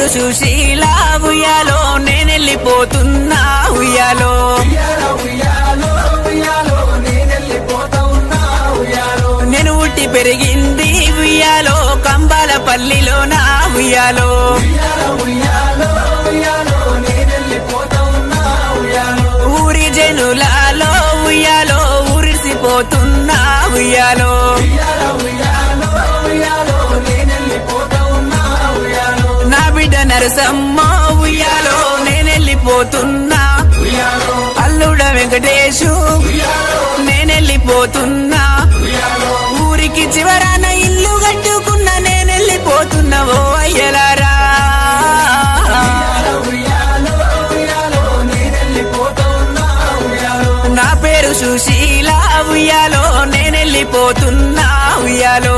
పేరు సుశీల ఉయ్యాలో నేనెళ్ళిపోతున్నా ఉయ్యాలో నేను ఉట్టి పెరిగింది ఉయ్యాలో కంబాలపల్లిలో నా ఉయ్యాలో ఊరి జనులాలో ఉయ్యాలో ఊరిసిపోతున్నా ఉయ్యాలో నా బిడ్డ నరసమ్మ ఉయ్యాలో నేనెళ్ళిపోతున్నా అల్లుడ వెంకటేశు నేనెళ్ళిపోతున్నా ఊరికి చివరాన ఇల్లు కట్టుకున్నా నేనెళ్ళిపోతున్నా ఓ అయ్యలారా నా పేరు సుశీల ఉయ్యాలో నేనెళ్ళిపోతున్నా ఉయ్యాలో